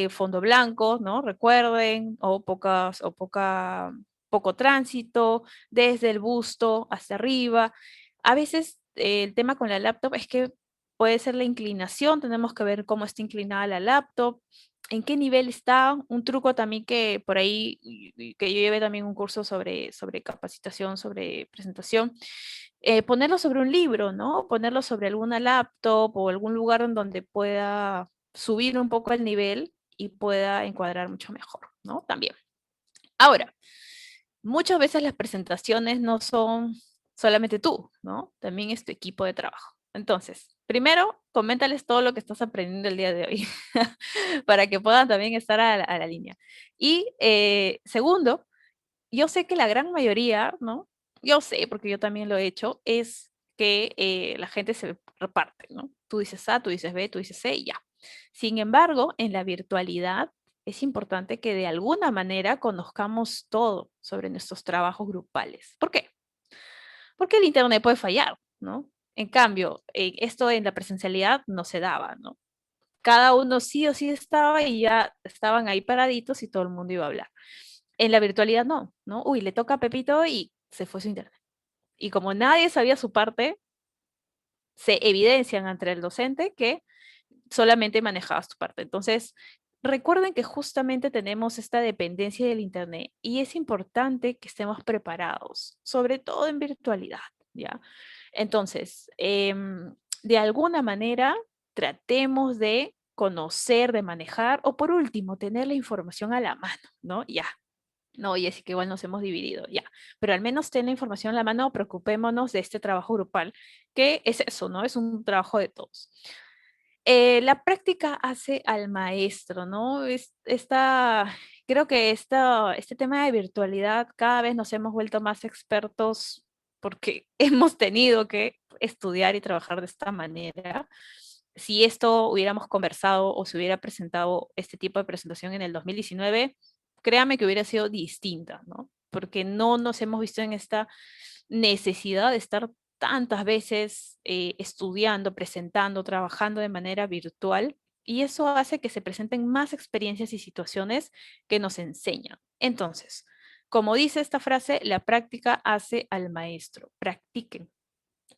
fondo blanco, ¿no? Recuerden, poco tránsito, desde el busto hacia arriba. A veces el tema con la laptop es que puede ser la inclinación, tenemos que ver cómo está inclinada la laptop, en qué nivel está. Un truco también que por ahí, que yo llevé también un curso sobre capacitación, sobre presentación, ponerlo sobre un libro, ¿no? Ponerlo sobre alguna laptop o algún lugar en donde pueda subir un poco el nivel y pueda encuadrar mucho mejor, ¿no? También. Ahora, muchas veces las presentaciones no son solamente tú, ¿no? También es tu equipo de trabajo. Entonces, primero, coméntales todo lo que estás aprendiendo el día de hoy para que puedan también estar a la línea. Y segundo, yo sé que la gran mayoría, ¿no? Yo sé, porque yo también lo he hecho, es que la gente se reparte, ¿no? Tú dices A, tú dices B, tú dices C y ya. Sin embargo, en la virtualidad es importante que de alguna manera conozcamos todo sobre nuestros trabajos grupales. ¿Por qué? Porque el internet puede fallar, ¿no? En cambio, esto en la presencialidad no se daba, ¿no? Cada uno sí o sí estaba y ya estaban ahí paraditos y todo el mundo iba a hablar. En la virtualidad no, ¿no? Uy, le toca a Pepito y se fue su internet. Y como nadie sabía su parte, se evidencian ante el docente que solamente manejabas tu parte. Entonces, recuerden que justamente tenemos esta dependencia del internet y es importante que estemos preparados, sobre todo en virtualidad, ¿ya? Entonces, de alguna manera, tratemos de conocer, de manejar, o por último, tener la información a la mano, ¿no? Ya, no, y es que igual nos hemos dividido, ya. Pero al menos ten la información a la mano, preocupémonos de este trabajo grupal, que es eso, ¿no? Es un trabajo de todos. La práctica hace al maestro, ¿no? Creo que este tema de virtualidad cada vez nos hemos vuelto más expertos porque hemos tenido que estudiar y trabajar de esta manera. Si esto hubiéramos conversado o se hubiera presentado este tipo de presentación en el 2019, créame que hubiera sido distinta, ¿no? Porque no nos hemos visto en esta necesidad de estar tantas veces estudiando, presentando, trabajando de manera virtual, y eso hace que se presenten más experiencias y situaciones que nos enseñan. Entonces, como dice esta frase, la práctica hace al maestro. Practiquen,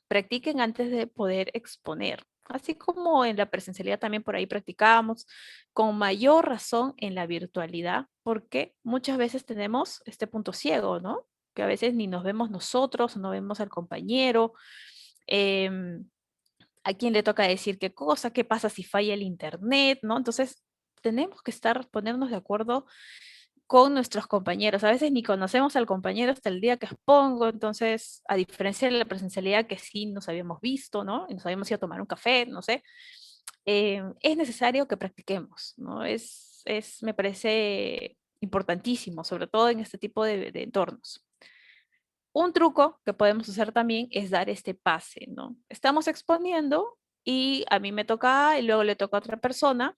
practiquen antes de poder exponer. Así como en la presencialidad también por ahí practicábamos, con mayor razón en la virtualidad, porque muchas veces tenemos este punto ciego, ¿no? Que a veces ni nos vemos nosotros, no vemos al compañero, em, a quién le toca decir qué cosa, qué pasa si falla el internet, ¿no? Entonces, tenemos que ponernos de acuerdo con nuestros compañeros. A veces ni conocemos al compañero hasta el día que expongo, entonces, a diferencia de la presencialidad que sí nos habíamos visto, ¿no? Y nos habíamos ido a tomar un café, no sé, es necesario que practiquemos, ¿no? Me parece importantísimo, sobre todo en este tipo de entornos. Un truco que podemos hacer también es dar este pase, ¿no? Estamos exponiendo y a mí me toca A y luego le toca a otra persona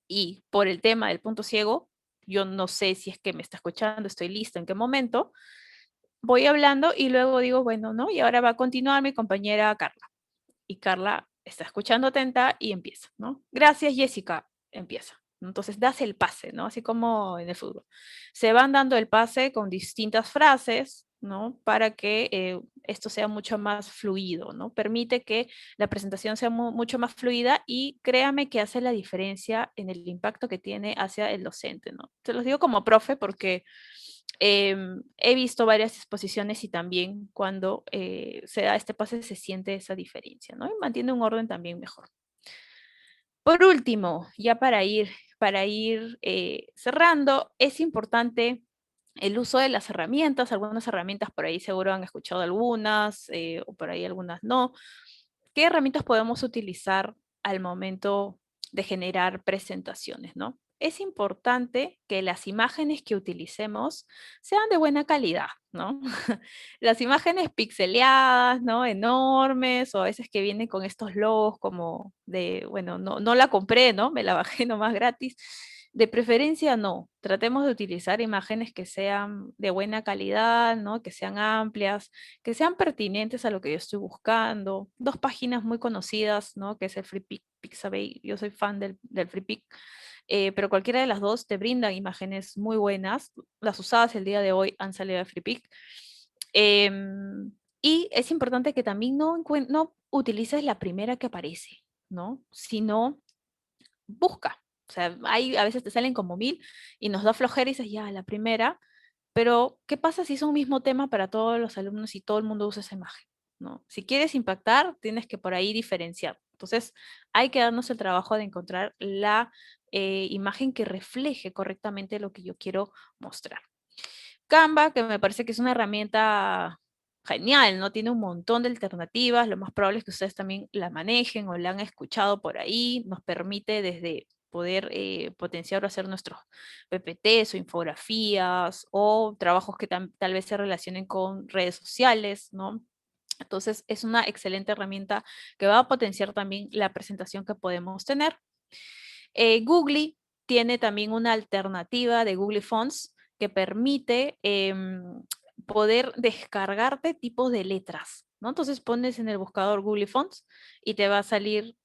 y por el tema del punto ciego, yo no sé si es que me está escuchando, estoy lista, en qué momento, voy hablando y luego digo, bueno, ¿no? Y ahora va a continuar mi compañera Carla. Y Carla está escuchando atenta y empieza, ¿no? Gracias, Jessica, empieza. Entonces das el pase, ¿no? Así como en el fútbol. Se van dando el pase con distintas frases, ¿no? Para que esto sea mucho más fluido, ¿no? Permite que la presentación sea mucho más fluida y créame que hace la diferencia en el impacto que tiene hacia el docente, ¿no? Te los digo como profe porque he visto varias exposiciones y también cuando se da este pase se siente esa diferencia, ¿no? Y mantiene un orden también mejor. Por último, ya para ir cerrando, es importante el uso de las herramientas. Algunas herramientas por ahí seguro han escuchado algunas, o por ahí algunas no. ¿Qué herramientas podemos utilizar al momento de generar presentaciones, no? Es importante que las imágenes que utilicemos sean de buena calidad, ¿no? Las imágenes pixeleadas, ¿no? Enormes, o a veces que vienen con estos logos como de, bueno, no la compré, ¿no? Me la bajé nomás gratis. De preferencia no, tratemos de utilizar imágenes que sean de buena calidad, ¿no? Que sean amplias, que sean pertinentes a lo que yo estoy buscando. Dos páginas muy conocidas, ¿no? Que es el FreePic, Pixabay. Yo soy fan del FreePic, pero cualquiera de las dos te brindan imágenes muy buenas. Las usadas el día de hoy han salido de FreePic. Y es importante que también no utilices la primera que aparece, ¿no? Si no, busca. O sea, a veces te salen como 1000 y nos da flojera y dices, ya, la primera, pero ¿qué pasa si es un mismo tema para todos los alumnos y todo el mundo usa esa imagen? ¿No? Si quieres impactar, tienes que por ahí diferenciar. Entonces, hay que darnos el trabajo de encontrar la imagen que refleje correctamente lo que yo quiero mostrar. Canva, que me parece que es una herramienta genial, ¿no? Tiene un montón de alternativas, lo más probable es que ustedes también la manejen o la han escuchado por ahí, nos permite desde poder potenciar o hacer nuestros PPTs o infografías o trabajos que tal vez se relacionen con redes sociales, ¿no? Entonces es una excelente herramienta que va a potenciar también la presentación que podemos tener. Google tiene también una alternativa de Google Fonts que permite poder descargarte tipos de letras, ¿no? Entonces pones en el buscador Google Fonts y te va a salir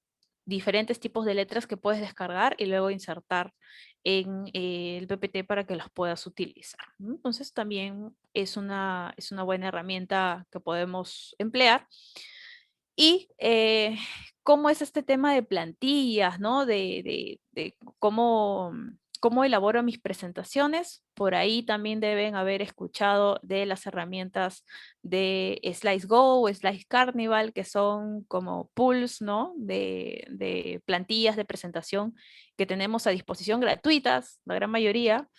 diferentes tipos de letras que puedes descargar y luego insertar en el PPT para que las puedas utilizar, ¿no? Entonces también es una buena herramienta que podemos emplear. Y cómo es este tema de plantillas, ¿no? De cómo elaboro mis presentaciones. Por ahí también deben haber escuchado de las herramientas de SliceGo o Slice Carnival, que son como pools, ¿no? De plantillas de presentación que tenemos a disposición gratuitas, la gran mayoría,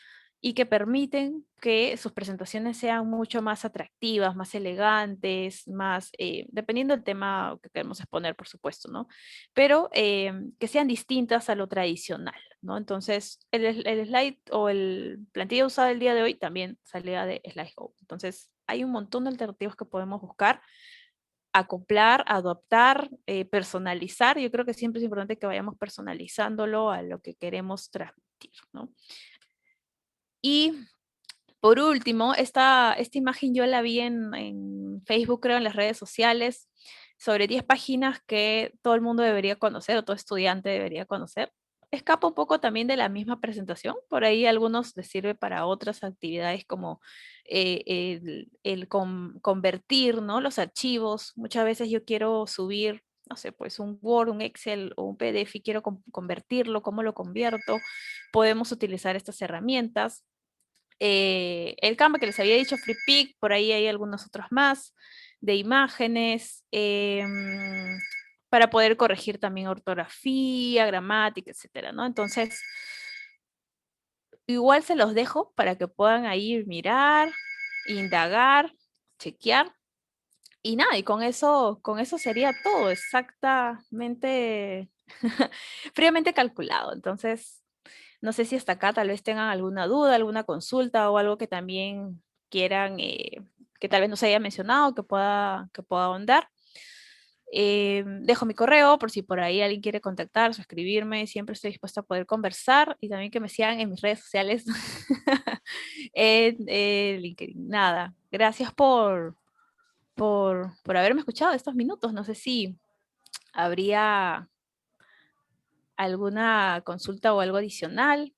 y que permiten que sus presentaciones sean mucho más atractivas, más elegantes, más, dependiendo del tema que queremos exponer, por supuesto, ¿no? Pero que sean distintas a lo tradicional, ¿no? Entonces, el slide o el plantilla usada el día de hoy también salía de SlideGo. Entonces, hay un montón de alternativas que podemos buscar, acoplar, adoptar, personalizar. Yo creo que siempre es importante que vayamos personalizándolo a lo que queremos transmitir, ¿no? Y por último, esta imagen yo la vi en Facebook, creo, en las redes sociales, sobre 10 páginas que todo el mundo debería conocer o todo estudiante debería conocer. Escapa un poco también de la misma presentación, por ahí a algunos les sirve para otras actividades como convertir, ¿no? Los archivos. Muchas veces yo quiero subir, no sé, pues un Word, un Excel o un PDF y quiero convertirlo, ¿cómo lo convierto? Podemos utilizar estas herramientas. El Canva que les había dicho, FreePic, por ahí hay algunos otros más, de imágenes, para poder corregir también ortografía, gramática, etcétera, ¿no? Entonces, igual se los dejo para que puedan ahí mirar, indagar, chequear, y nada, y con eso sería todo exactamente, fríamente calculado. Entonces, no sé si hasta acá tal vez tengan alguna duda, alguna consulta o algo que también quieran, que tal vez no se haya mencionado, que pueda ahondar. Dejo mi correo por si por ahí alguien quiere contactarse o escribirme. Siempre estoy dispuesta a poder conversar y también que me sigan en mis redes sociales. En LinkedIn. Nada, gracias por haberme escuchado estos minutos. No sé si habría alguna consulta o algo adicional.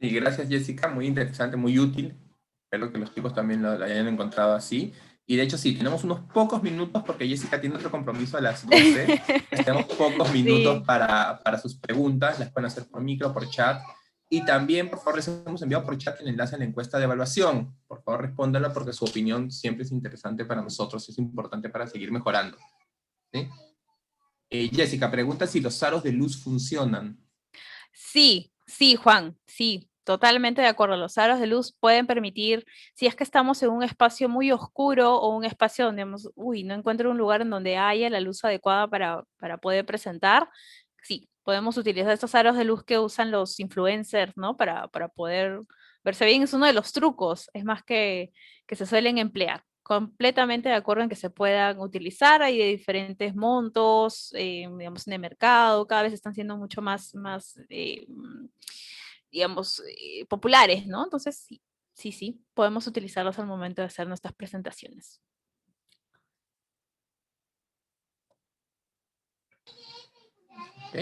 Sí, gracias Jessica, muy interesante, muy útil. Espero que los chicos también lo hayan encontrado así. Y de hecho sí, tenemos unos pocos minutos porque Jessica tiene otro compromiso a las 12. Tenemos pocos minutos Sí. para sus preguntas, las pueden hacer por micro, por chat. Y también, por favor, les hemos enviado por chat el enlace a la encuesta de evaluación. Por favor, respóndala porque su opinión siempre es interesante para nosotros, es importante para seguir mejorando. ¿Sí? Jessica, pregunta si los aros de luz funcionan. Sí, sí, Juan, sí, totalmente de acuerdo. Los aros de luz pueden permitir, si es que estamos en un espacio muy oscuro o un espacio donde, no encuentro un lugar en donde haya la luz adecuada para poder presentar, sí, podemos utilizar estos aros de luz que usan los influencers, ¿no? Para poder verse bien. Es uno de los trucos, es más que se suelen emplear. Completamente de acuerdo en que se puedan utilizar, hay de diferentes montos, digamos, en el mercado, cada vez están siendo mucho más digamos, populares, ¿no? Entonces, sí, sí, sí, podemos utilizarlos al momento de hacer nuestras presentaciones. ¿Ok?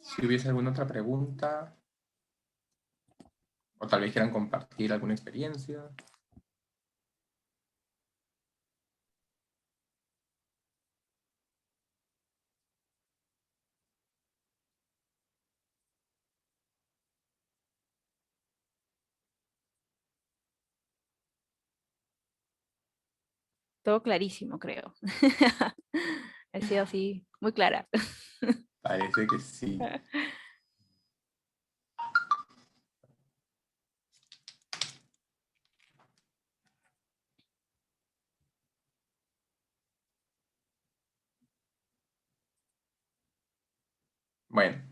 Si hubiese alguna otra pregunta, o tal vez quieran compartir alguna experiencia. todo clarísimo, creo. Ha sido así, muy clara. Parece que sí. Bueno,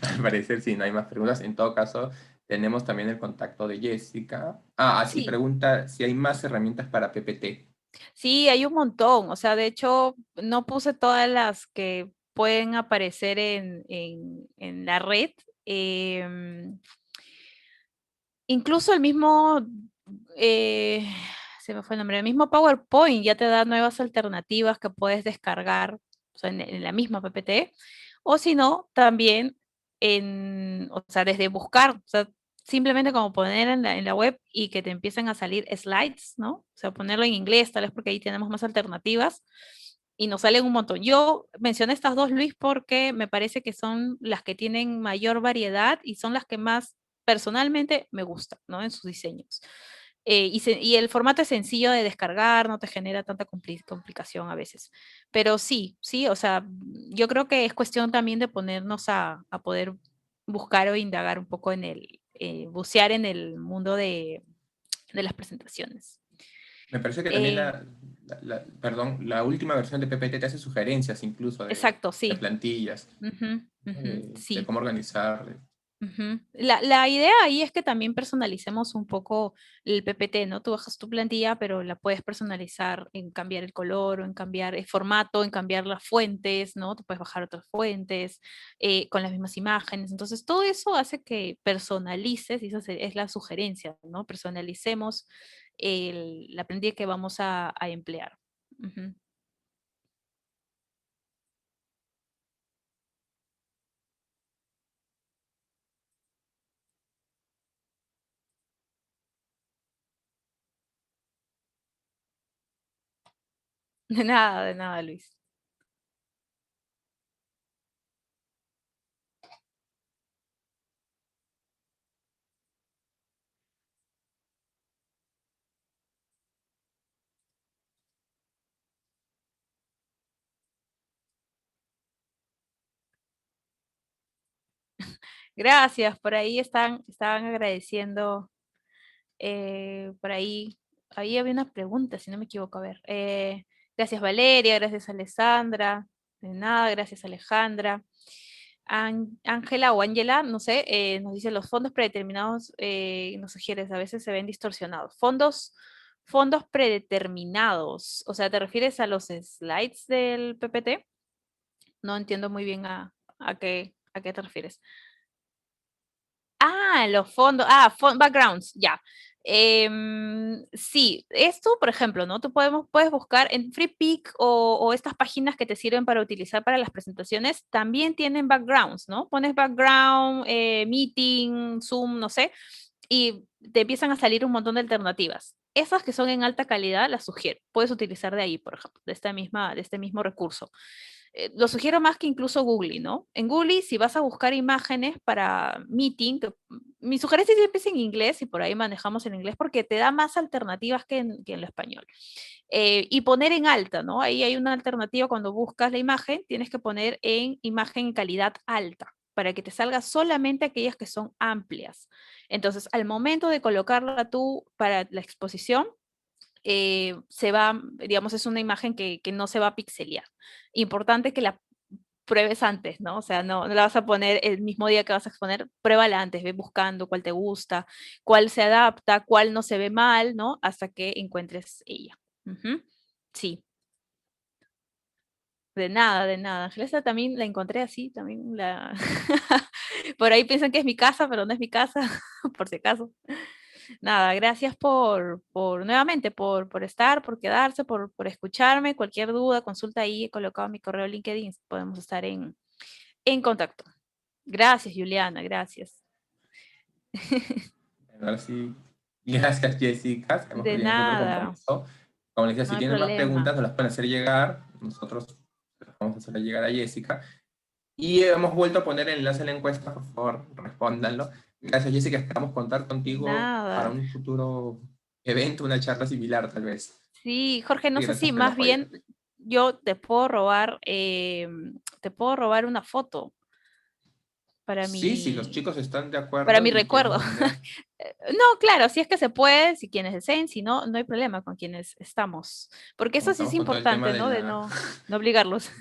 al parecer sí, no hay más preguntas. En todo caso, tenemos también el contacto de Jessica. Sí, Sí, pregunta si hay más herramientas para PPT. sí, hay un montón. O sea, de hecho, no puse todas las que pueden aparecer en la red. em, Incluso el mismo, eh, se me fue el nombre, el mismo PowerPoint ya te da nuevas alternativas que puedes descargar, o sea, en la misma PPT, o si no, también o sea, desde buscar, o sea, simplemente como poner en la web y que te empiecen a salir slides, ¿no? O sea, ponerlo en inglés, tal vez porque ahí tenemos más alternativas y nos salen un montón. Yo mencioné estas dos, Luis, porque me parece que son las que tienen mayor variedad y son las que más personalmente me gustan, ¿no? En sus diseños. Y el formato es sencillo de descargar, no te genera tanta complicación a veces. Pero sí, sí, o sea, yo creo que es cuestión también de ponernos a poder buscar o indagar un poco bucear en el mundo de las presentaciones. Me parece que también Eh, perdón, la última versión de PPT te hace sugerencias incluso exacto, de sí. plantillas, Ujú, ¿no? ujú, De sí. cómo organizar. Ujú. La idea ahí es que también personalicemos un poco el PPT, ¿no? Tú bajas tu plantilla, pero la puedes personalizar en cambiar el color o en cambiar el formato, en cambiar las fuentes, ¿no? Tú puedes bajar otras fuentes con las mismas imágenes. Entonces, todo eso hace que personalices, y esa es la sugerencia, ¿no? Personalicemos la plantilla que vamos a emplear. Ujú. De nada, Luis. Gracias, por ahí estaban agradeciendo. Por ahí había una pregunta, si no me equivoco. A ver, gracias Valeria, gracias Alessandra, de nada, gracias Alejandra. Ángela o Ángela, no sé, nos dice los fondos predeterminados, nos sugieres, a veces se ven distorsionados. Fondos predeterminados, o sea, ¿te refieres a los slides del PPT? No entiendo muy bien a qué te refieres. Los fondos, backgrounds, ya. Sí, esto, por ejemplo, ¿no? Puedes buscar en FreePic o estas páginas que te sirven para utilizar para las presentaciones, también tienen backgrounds, ¿no? Pones background, meeting, Zoom, no sé, y te empiezan a salir un montón de alternativas. Esas que son en alta calidad las sugiero. Puedes utilizar de ahí, por ejemplo, de este mismo recurso. Lo sugiero más que incluso Google, ¿no? En Google, si vas a buscar imágenes para Meeting, mi sugerencia es que empieces en inglés y por ahí manejamos el inglés porque te da más alternativas que en lo español. Y poner en alta, ¿no? Ahí hay una alternativa cuando buscas la imagen, tienes que poner en imagen en calidad alta para que te salga solamente aquellas que son amplias. Entonces, al momento de colocarla tú para la exposición, digamos, es una imagen que no se va a pixelear. Importante que la pruebes antes, ¿no? O sea, no la vas a poner el mismo día que vas a exponer, pruébala antes, ve buscando cuál te gusta, cuál se adapta, cuál no se ve mal, ¿no? Hasta que encuentres ella. Ujú. Sí, de nada, de nada. Ángela, esa también la encontré así, también Por ahí piensan que es mi casa, pero no es mi casa, por si acaso. Nada, gracias nuevamente, por estar, por quedarse, por escucharme. Cualquier duda, consulta ahí, he colocado mi correo LinkedIn, podemos estar en contacto. Gracias, Juliana, gracias. Ahora sí, gracias Jessica, hemos De coordinado otro nada, compromiso. Como les decía, no si hay tienen más problema. preguntas, nos las pueden hacer llegar. Nosotros las vamos a hacer llegar a Jessica. Y hemos vuelto a poner el enlace a la encuesta, por favor, respóndanlo. Gracias Jessica, esperamos contar contigo para Nada. un futuro evento, una charla similar tal vez. Sí, Jorge, no Y sé gracias si por el más apoyo. bien yo te puedo robar una foto para Sí, si los mi, chicos están de para acuerdo mi y quieren recuerdo. mandar, No, claro, si es que se puede, si quienes deseen, si no, no hay problema con quienes estamos. Porque como eso sí es estamos con todo el tema importante, de ¿no? De la... no obligarlos.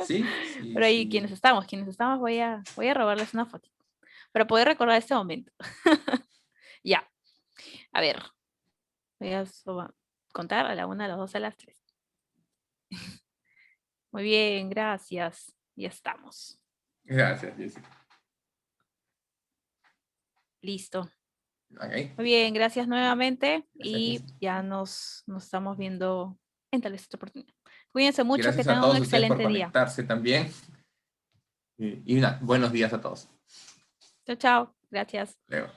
Sí, sí, Pero ahí sí. quienes estamos, voy a robarles una foto para poder recordar este momento. Ya, a ver, voy a contar a la una, a las dos, a las tres. Muy bien, gracias. Ya estamos. Gracias, Jessica. Listo. Ok, Muy bien, gracias nuevamente gracias, y Jessica. ya nos estamos viendo en tal vez otra oportunidad. Cuídense mucho, que Gracias a tengan un todos ustedes por excelente día. conectarse también. Y nada, buenos días a todos. Chao, chao. Gracias. Luego.